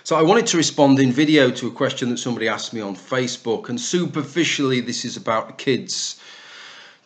So I wanted to respond in video to a question that somebody asked me on Facebook, and superficially this is about a kids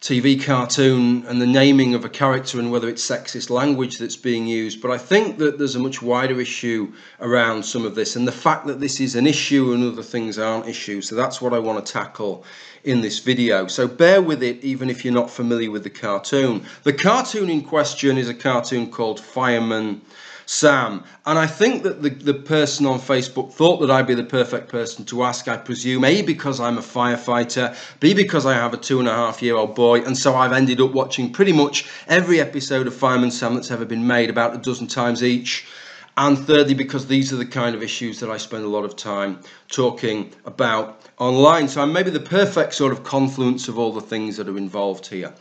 TV cartoon and the naming of a character and whether it's sexist language that's being used. But I think that there's a much wider issue around some of this, and the fact that this is an issue and other things aren't issues. So that's what I want to tackle in this video. So bear with it even if you're not familiar with the cartoon. The cartoon in question is a cartoon called Fireman Sam, and I think that the person on Facebook thought that I'd be the perfect person to ask, I presume, A, because I'm a firefighter, B, because I have a 2.5-year-old boy, and so I've ended up watching pretty much every episode of Fireman Sam that's ever been made, about a dozen times each, and thirdly, because these are the kind of issues that I spend a lot of time talking about online. So I'm maybe the perfect sort of confluence of all the things that are involved here.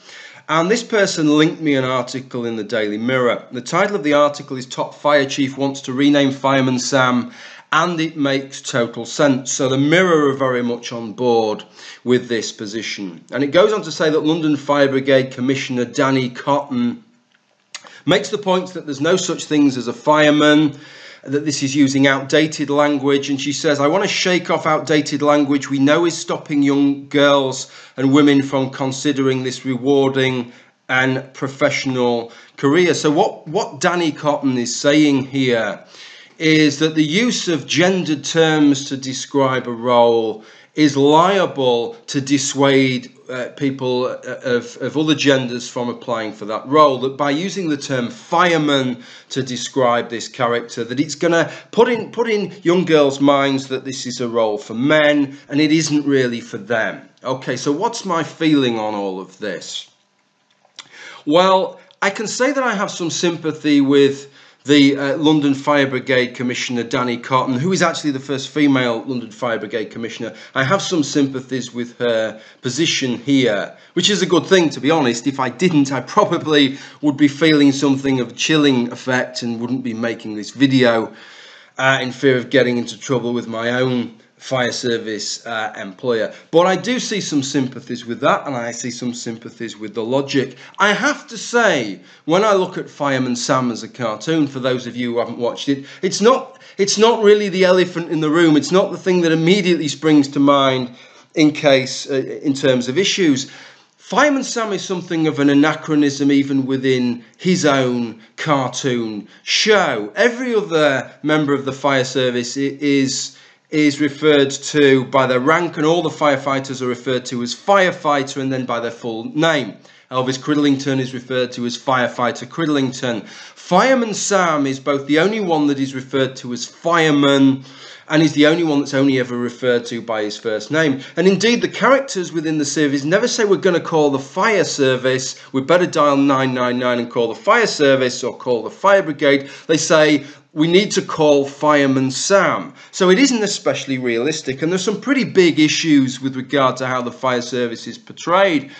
And this person linked me an article in the Daily Mirror. The title of the article is "Top Fire Chief Wants to Rename Fireman Sam and It Makes Total Sense." So the Mirror are very much on board with this position. And it goes on to say that London Fire Brigade Commissioner Dany makes the point that there's no such things as a fireman, that this is using outdated language, and she says, "I want to shake off outdated language we know is stopping young girls and women from considering this rewarding and professional career." So what Dany Cotton is saying here is that the use of gendered terms to describe a role is liable to dissuade people of other genders from applying for that role, that by using the term fireman to describe this character, that it's going to put in young girls' minds that this is a role for men and it isn't really for them. Okay, so what's my feeling on all of this? Well, I can say that I have some sympathy with the London Fire Brigade Commissioner Dany Cotton, who is actually the first female London Fire Brigade Commissioner. I have some sympathies with her position here, which is a good thing, to be honest. If I didn't, I probably would be feeling something of a chilling effect and wouldn't be making this video in fear of getting into trouble with my own fire service employer. But I do see some sympathies with that, and I see some sympathies with the logic. I have to say, when I look at Fireman Sam as a cartoon, for those of you who haven't watched it, it's not really the elephant in the room. It's not the thing that immediately springs to mind in terms of issues. Fireman Sam is something of an anachronism even within his own cartoon show. Every other member of the fire service is referred to by their rank, and all the firefighters are referred to as firefighter and then by their full name. Elvis Cridlington is referred to as Firefighter Cridlington. Fireman Sam is both the only one that is referred to as fireman and is the only one that's only ever referred to by his first name. And indeed, the characters within the series never say we're going to call the fire service, we better dial 999 and call the fire service or call the fire brigade. They say we need to call Fireman Sam. So it isn't especially realistic, and there's some pretty big issues with regard to how the fire service is portrayed.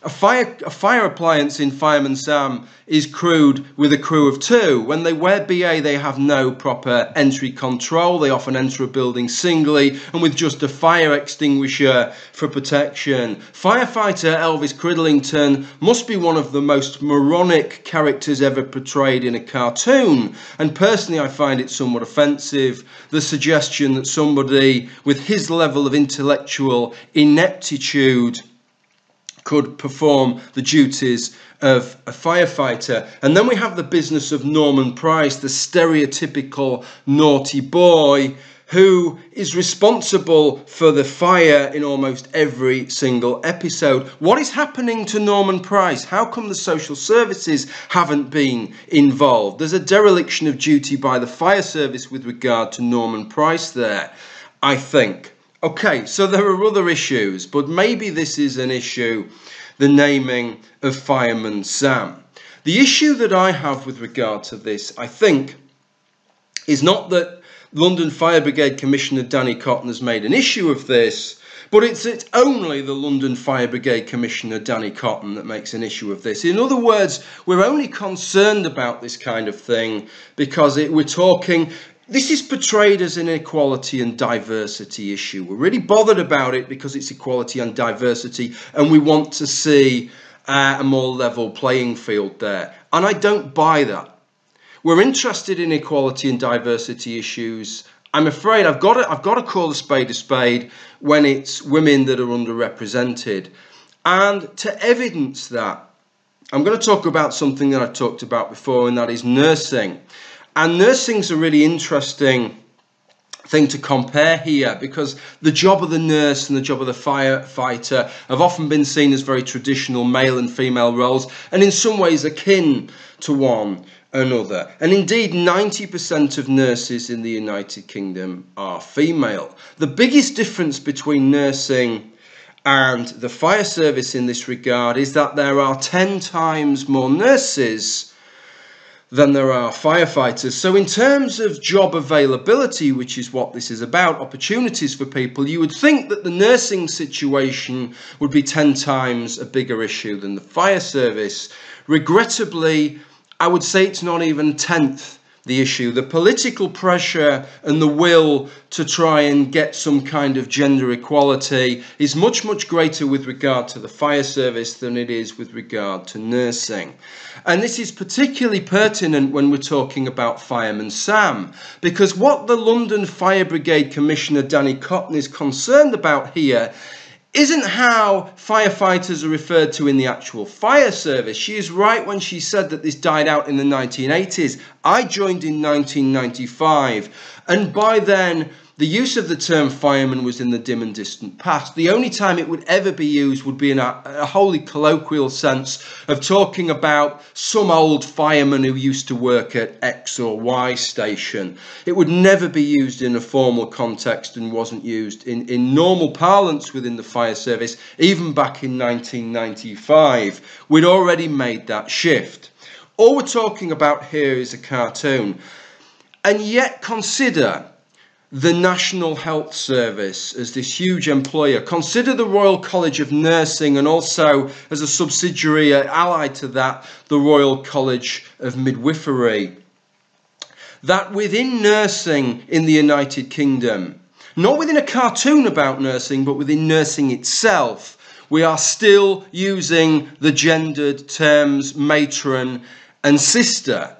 A fire appliance in Fireman Sam is crewed with a crew of 2. When they wear BA, they have no proper entry control. They often enter a building singly and with just a fire extinguisher for protection. Firefighter Elvis Cridlington must be one of the most moronic characters ever portrayed in a cartoon. And personally, I find it somewhat offensive, the suggestion that somebody with his level of intellectual ineptitude could perform the duties of a firefighter. And then we have the business of Norman Price, the stereotypical naughty boy who is responsible for the fire in almost every single episode. What is happening to Norman Price? How come the social services haven't been involved? There's a dereliction of duty by the fire service with regard to Norman Price there, I think. Okay, so there are other issues, but maybe this is an issue, the naming of Fireman Sam. The issue that I have with regard to this, I think, is not that London Fire Brigade Commissioner Dany Cotton has made an issue of this, but it's only the London Fire Brigade Commissioner Dany Cotton that makes an issue of this. In other words, we're only concerned about this kind of thing because we're talking... This is portrayed as an equality and diversity issue. We're really bothered about it because it's equality and diversity, and we want to see a more level playing field there. And I don't buy that. We're interested in equality and diversity issues I'm afraid I've got to call a spade when it's women that are underrepresented. And to evidence that, I'm going to talk about something that I've talked about before, and that is nursing. And nursing's a really interesting thing to compare here, because the job of the nurse and the job of the firefighter have often been seen as very traditional male and female roles, and in some ways akin to one another. And indeed, 90% of nurses in the United Kingdom are female. The biggest difference between nursing and the fire service in this regard is that there are 10 times more nurses than there are firefighters. So in terms of job availability, which is what this is about, opportunities for people, you would think that the nursing situation would be 10 times a bigger issue than the fire service. Regrettably, I would say it's not even 10th the issue. The political pressure and the will to try and get some kind of gender equality is much, much greater with regard to the fire service than it is with regard to nursing. And this is particularly pertinent when we're talking about Fireman Sam, because what the London Fire Brigade Commissioner Dany is concerned about here isn't how firefighters are referred to in the actual fire service. She is right when she said that this died out in the 1980s. I joined in 1995, and by then the use of the term fireman was in the dim and distant past. The only time it would ever be used would be in a wholly colloquial sense of talking about some old fireman who used to work at X or Y station. It would never be used in a formal context and wasn't used in normal parlance within the fire service, even back in 1995. We'd already made that shift. All we're talking about here is a cartoon. And yet consider the National Health Service as this huge employer. Consider the Royal College of Nursing, and also as a subsidiary allied to that, the Royal College of Midwifery. That within nursing in the United Kingdom, not within a cartoon about nursing, but within nursing itself, we are still using the gendered terms matron and sister.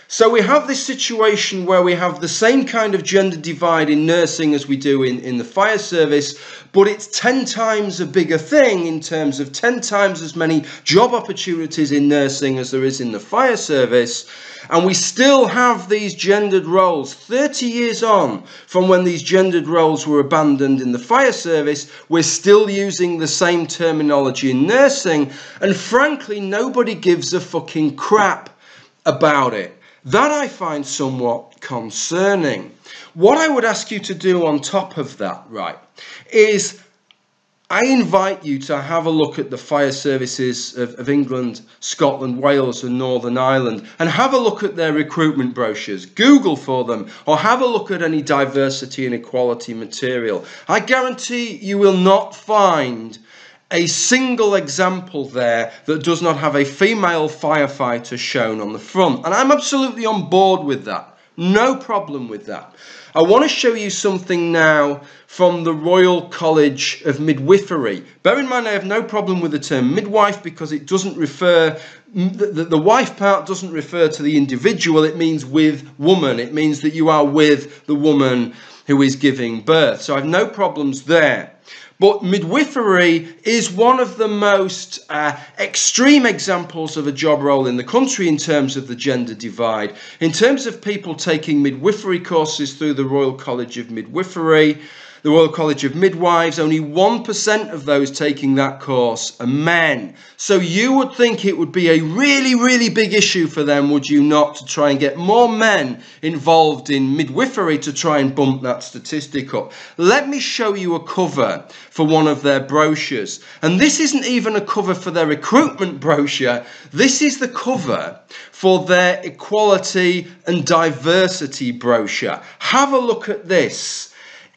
So we have this situation where we have the same kind of gender divide in nursing as we do in the fire service, but it's 10 times a bigger thing in terms of 10 times as many job opportunities in nursing as there is in the fire service. And we still have these gendered roles. 30 years on from when these gendered roles were abandoned in the fire service, we're still using the same terminology in nursing, and frankly, nobody gives a fucking crap about it. That I find somewhat concerning. What I would ask you to do on top of that, right, is I invite you to have a look at the fire services of England, Scotland, Wales and Northern Ireland, and have a look at their recruitment brochures. Google for them, or have a look at any diversity and equality material. I guarantee you will not find a single example there that does not have a female firefighter shown on the front. And I'm absolutely on board with that. No problem with that. I want to show you something now from the Royal College of Midwifery. Bear in mind, I have no problem with the term midwife because it doesn't refer, the wife part doesn't refer to the individual. It means with woman. It means that you are with the woman who is giving birth. So I have no problems there. But midwifery is one of the most extreme examples of a job role in the country in terms of the gender divide. In terms of people taking midwifery courses through the Royal College of Midwifery, the Royal College of Midwives, only 1% of those taking that course are men. So you would think it would be a really, really big issue for them, would you not, to try and get more men involved in midwifery to try and bump that statistic up. Let me show you a cover for one of their brochures. And this isn't even a cover for their recruitment brochure. This is the cover for their equality and diversity brochure. Have a look at this.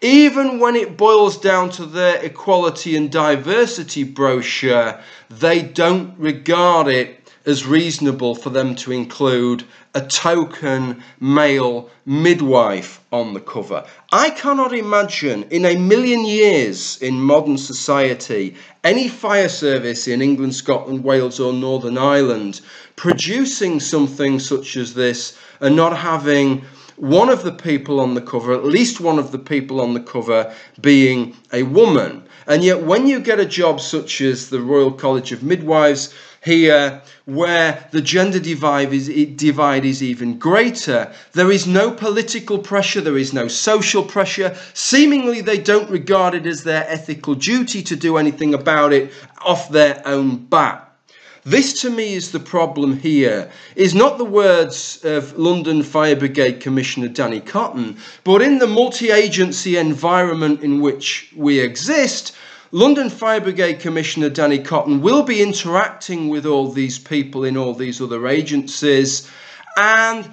Even when it boils down to their equality and diversity brochure, they don't regard it as reasonable for them to include a token male midwife on the cover. I cannot imagine in a million years in modern society any fire service in England, Scotland, Wales or Northern Ireland producing something such as this and not having one of the people on the cover, at least one of the people on the cover, being a woman. And yet when you get a job such as the Royal College of Midwives here, where the gender divide is even greater, there is no political pressure, there is no social pressure. Seemingly they don't regard it as their ethical duty to do anything about it off their own bat. This to me is the problem here, is not the words of London Fire Brigade Commissioner Dany Cotton, but in the multi-agency environment in which we exist, London Fire Brigade Commissioner Dany Cotton will be interacting with all these people in all these other agencies, and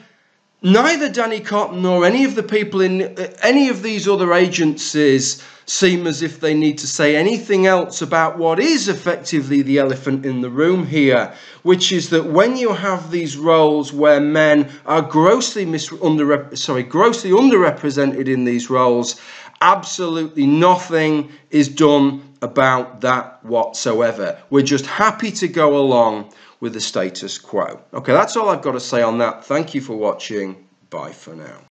neither Dany Cotton nor any of the people in any of these other agencies seem as if they need to say anything else about what is effectively the elephant in the room here, which is that when you have these roles where men are grossly underrepresented in these roles, absolutely nothing is done about that whatsoever. We're just happy to go along with the status quo. Okay, that's all I've got to say on that. Thank you for watching. Bye for now.